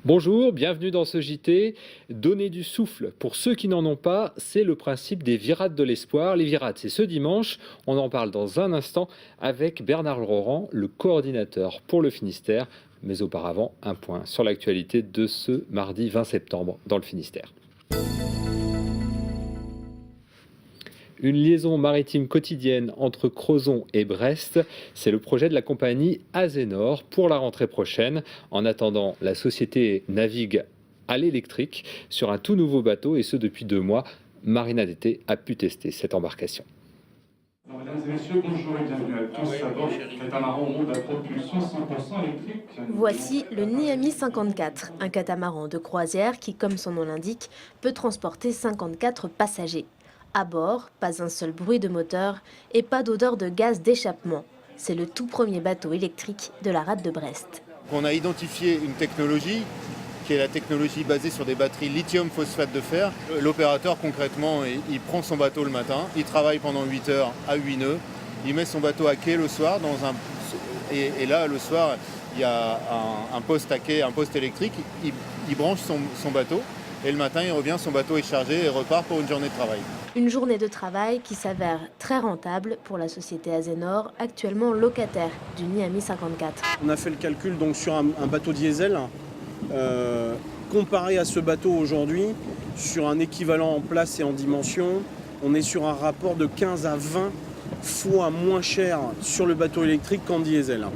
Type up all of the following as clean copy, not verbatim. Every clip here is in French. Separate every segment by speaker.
Speaker 1: Bonjour, bienvenue dans ce JT. Donner du souffle pour ceux qui n'en ont pas, c'est le principe des Virades de l'Espoir. Les Virades, c'est ce dimanche. On en parle dans un instant avec Bernard Laurent, le coordinateur pour le Finistère. Mais auparavant, un point sur l'actualité de ce mardi 20 septembre dans le Finistère. Une liaison maritime quotidienne entre Crozon et Brest, c'est le projet de la compagnie Azenor pour la rentrée prochaine. En attendant, la société navigue à l'électrique sur un tout nouveau bateau et ce depuis 2 mois. Marina d'été a pu tester cette embarcation.
Speaker 2: Mesdames et messieurs, bonjour et bienvenue à tous à bord du catamaran au monde à propulsion 100% électrique.
Speaker 3: Voici le Niami 54, un catamaran de croisière qui, comme son nom l'indique, peut transporter 54 passagers. À bord, pas un seul bruit de moteur et pas d'odeur de gaz d'échappement. C'est le tout premier bateau électrique de la rade de Brest.
Speaker 4: On a identifié une technologie qui est la technologie basée sur des batteries lithium-phosphate de fer. L'opérateur, concrètement, il prend son bateau le matin, il travaille pendant 8 heures à 8 nœuds, il met son bateau à quai le soir, et là, le soir, il y a un poste à quai, un poste électrique, il branche son bateau, et le matin, il revient, son bateau est chargé et repart pour une journée de travail.
Speaker 3: Une journée de travail qui s'avère très rentable pour la société Azenor, actuellement locataire du Niami 54.
Speaker 5: On a fait le calcul donc sur un bateau diesel. Comparé à ce bateau aujourd'hui, sur un équivalent en place et en dimension, on est sur un rapport de 15 à 20 fois moins cher sur le bateau électrique qu'en diesel.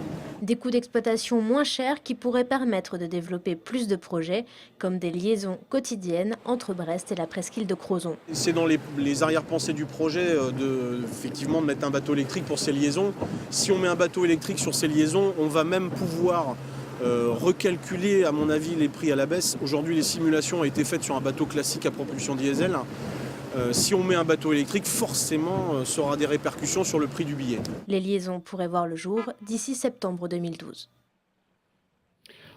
Speaker 3: Des coûts d'exploitation moins chers qui pourraient permettre de développer plus de projets, comme des liaisons quotidiennes entre Brest et la presqu'île de Crozon.
Speaker 5: C'est dans les arrière-pensées du projet effectivement de mettre un bateau électrique pour ces liaisons. Si on met un bateau électrique sur ces liaisons, on va même pouvoir recalculer, à mon avis, les prix à la baisse. Aujourd'hui, les simulations ont été faites sur un bateau classique à propulsion diesel. Si on met un bateau électrique, forcément, ça aura des répercussions sur le prix du billet.
Speaker 3: Les liaisons pourraient voir le jour d'ici septembre 2012.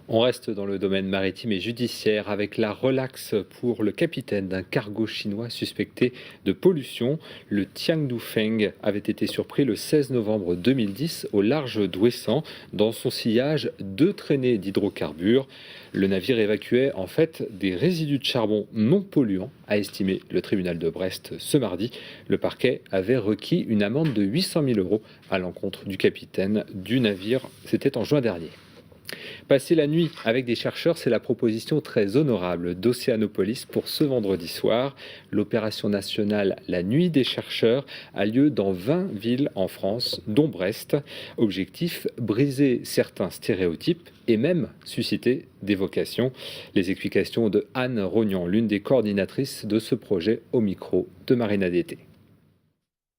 Speaker 1: On reste dans le domaine maritime et judiciaire avec la relaxe pour le capitaine d'un cargo chinois suspecté de pollution. Le Tiangdu Feng avait été surpris le 16 novembre 2010 au large d'Ouessant. Dans son sillage, 2 traînées d'hydrocarbures. Le navire évacuait en fait des résidus de charbon non polluants, a estimé le tribunal de Brest ce mardi. Le parquet avait requis une amende de 800 000 € à l'encontre du capitaine du navire. C'était en juin dernier. Passer la nuit avec des chercheurs, c'est la proposition très honorable d'Océanopolis pour ce vendredi soir. L'opération nationale La Nuit des chercheurs a lieu dans 20 villes en France, dont Brest. Objectif, briser certains stéréotypes et même susciter des vocations. Les explications de Anne Rognan, l'une des coordinatrices de ce projet, au micro de Marina d'été.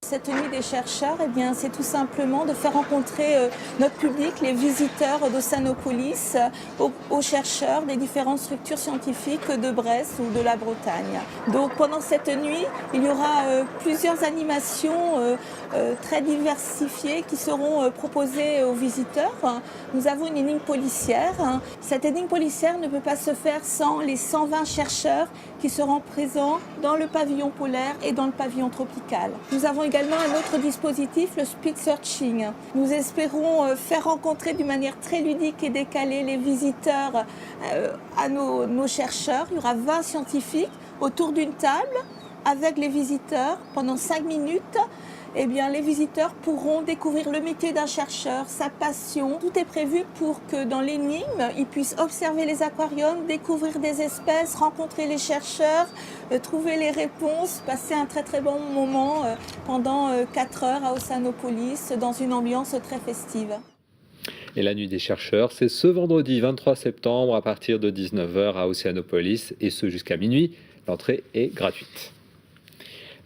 Speaker 6: Cette nuit des chercheurs, c'est tout simplement de faire rencontrer notre public, les visiteurs d'Océanopolis, aux chercheurs des différentes structures scientifiques de Brest ou de la Bretagne. Donc pendant cette nuit, il y aura plusieurs animations très diversifiées qui seront proposées aux visiteurs. Nous avons une énigme policière. Cette énigme policière ne peut pas se faire sans les 120 chercheurs qui seront présents dans le pavillon polaire et dans le pavillon tropical. Nous avons également un autre dispositif, le speed searching. Nous espérons faire rencontrer d'une manière très ludique et décalée les visiteurs à nos chercheurs. Il y aura 20 scientifiques autour d'une table avec les visiteurs pendant 5 minutes. Les visiteurs pourront découvrir le métier d'un chercheur, sa passion. Tout est prévu pour que dans l'énigme, ils puissent observer les aquariums, découvrir des espèces, rencontrer les chercheurs, trouver les réponses, passer un très très bon moment pendant 4 heures à Océanopolis dans une ambiance très festive.
Speaker 1: Et la nuit des chercheurs, c'est ce vendredi 23 septembre à partir de 19 h à Océanopolis et ce jusqu'à minuit. L'entrée est gratuite.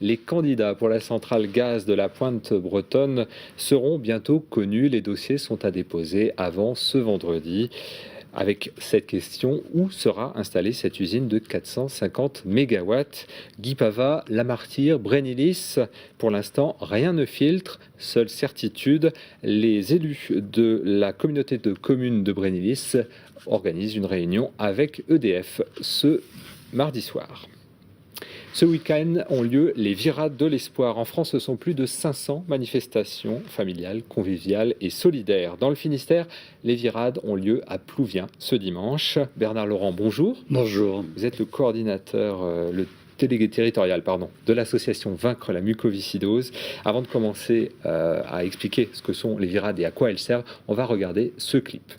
Speaker 1: Les candidats pour la centrale gaz de la Pointe bretonne seront bientôt connus. Les dossiers sont à déposer avant ce vendredi. Avec cette question, où sera installée cette usine de 450 MW? Guy Pava, La Martyre, Brennilis, pour l'instant, rien ne filtre. Seule certitude, les élus de la communauté de communes de Brennilis organisent une réunion avec EDF ce mardi soir. Ce week-end ont lieu les Virades de l'Espoir. En France, ce sont plus de 500 manifestations familiales, conviviales et solidaires. Dans le Finistère, les Virades ont lieu à Plouvien ce dimanche. Bernard Laurent, bonjour.
Speaker 7: Bonjour.
Speaker 1: Vous êtes le coordinateur, le délégué territorial, de l'association Vaincre la mucoviscidose. Avant de commencer à expliquer ce que sont les Virades et à quoi elles servent, on va regarder ce clip.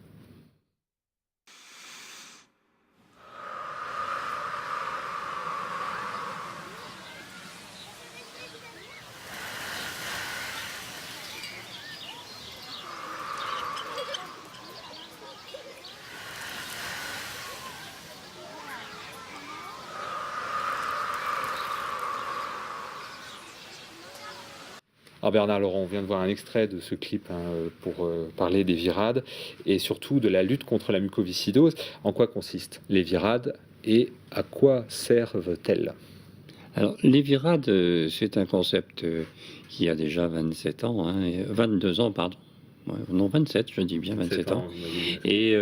Speaker 1: Alors Bernard Laurent, on vient de voir un extrait de ce clip pour parler des Virades et surtout de la lutte contre la mucoviscidose. En quoi consistent les Virades et à quoi servent-elles ?
Speaker 7: Alors, les Virades, c'est un concept qui a déjà 27 ans, 22 ans, pardon. Non, 27, je dis bien 27 ans. Et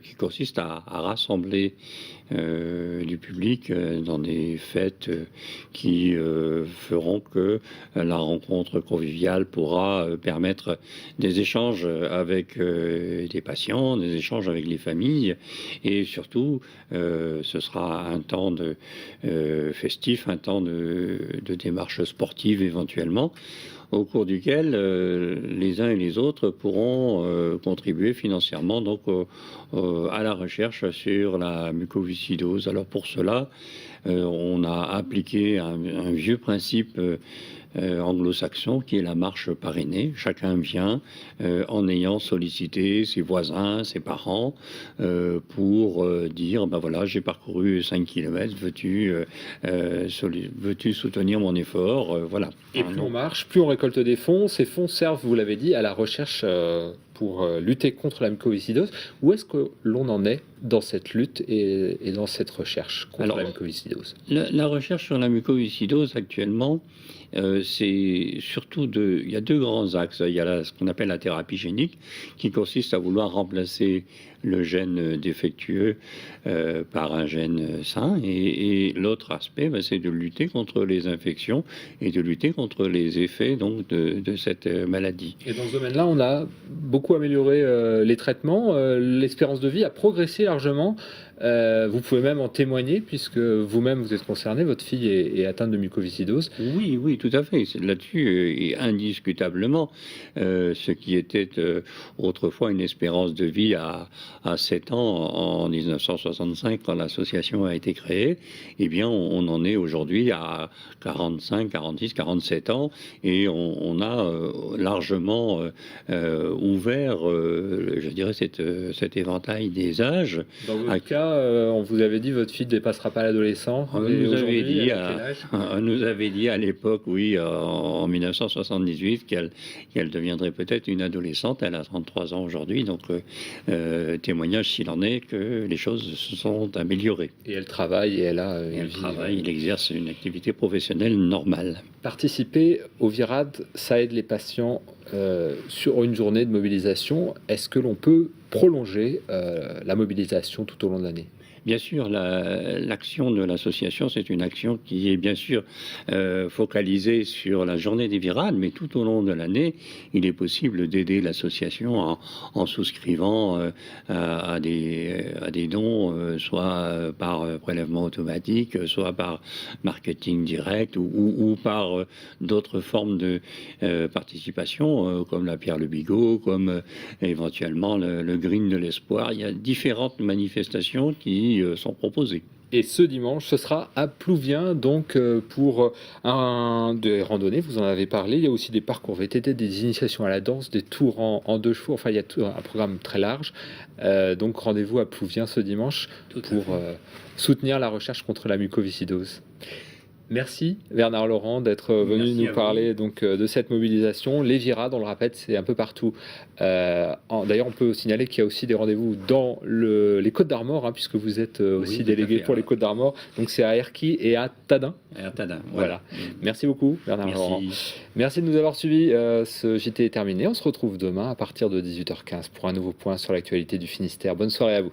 Speaker 7: qui consiste à rassembler du public dans des fêtes qui feront que la rencontre conviviale pourra permettre des échanges avec des patients, des échanges avec les familles, et surtout ce sera un temps de festif, un temps de démarche sportive éventuellement, au cours duquel les uns et les autres pourront contribuer financièrement donc à la recherche sur la mucoviscidose. Alors pour cela, on a appliqué un vieux principe anglo-saxon qui est la marche parrainée. Chacun vient en ayant sollicité ses voisins, ses parents pour dire ben voilà, j'ai parcouru 5 km, veux-tu soutenir mon effort, voilà.
Speaker 1: Et plus on marche, plus on récolte des fonds. Ces fonds servent, vous l'avez dit, à la recherche pour lutter contre la mucoviscidose. Où est-ce que l'on en est dans cette lutte et dans cette recherche contre la mucoviscidose ?
Speaker 7: La recherche sur la mucoviscidose actuellement, c'est surtout il y a deux grands axes. Il y a ce qu'on appelle la thérapie génique, qui consiste à vouloir remplacer le gène défectueux par un gène sain. Et l'autre aspect, c'est de lutter contre les infections et de lutter contre les effets donc, de cette maladie.
Speaker 1: Et dans ce domaine-là, on a beaucoup amélioré les traitements. L'espérance de vie a progressé largement. Vous pouvez même en témoigner puisque vous-même vous êtes concerné, votre fille est atteinte de mucoviscidose.
Speaker 7: Oui, tout à fait. Là-dessus, et indiscutablement, ce qui était autrefois une espérance de vie à 7 ans en 1965 quand l'association a été créée, eh bien on en est aujourd'hui à 45, 46, 47 ans et on a largement ouvert, je dirais, cet éventail des âges.
Speaker 1: Dans votre cas, on vous avait dit votre fille ne dépassera pas l'adolescent.
Speaker 7: On nous avait dit à l'époque, oui, en 1978, qu'elle deviendrait peut-être une adolescente. Elle a 33 ans aujourd'hui, donc témoignage s'il en est que les choses se sont améliorées.
Speaker 1: Et elle travaille et elle a une vie.
Speaker 7: Elle exerce une activité professionnelle normale.
Speaker 1: Participer aux Virades, ça aide les patients sur une journée de mobilisation. Est-ce que l'on peut prolonger la mobilisation tout au long de l'année ?
Speaker 7: Bien sûr, l'action de l'association, c'est une action qui est bien sûr focalisée sur la journée des Virades, mais tout au long de l'année, il est possible d'aider l'association en souscrivant à des dons, soit par prélèvement automatique, soit par marketing direct ou par d'autres formes de participation, comme la Pierre Le Bigot, comme éventuellement le Green de l'Espoir. Il y a différentes manifestations qui sont proposés.
Speaker 1: Et ce dimanche, ce sera à Plouvien, donc pour des randonnées, vous en avez parlé. Il y a aussi des parcours VTT, des initiations à la danse, des tours en 2 chevaux. Enfin, il y a un programme très large. Donc rendez-vous à Plouvien ce dimanche pour soutenir la recherche contre la mucoviscidose. Merci Bernard Laurent d'être venu nous parler donc, de cette mobilisation. Les Virades, on le rappelle, c'est un peu partout. D'ailleurs, on peut signaler qu'il y a aussi des rendez-vous dans les Côtes-d'Armor, puisque vous êtes aussi délégué pour les Côtes-d'Armor. Donc c'est à Erquy et à Tadin. Voilà. Merci beaucoup Bernard Laurent. Merci de nous avoir suivis. Ce JT est terminé. On se retrouve demain à partir de 18h15 pour un nouveau point sur l'actualité du Finistère. Bonne soirée à vous.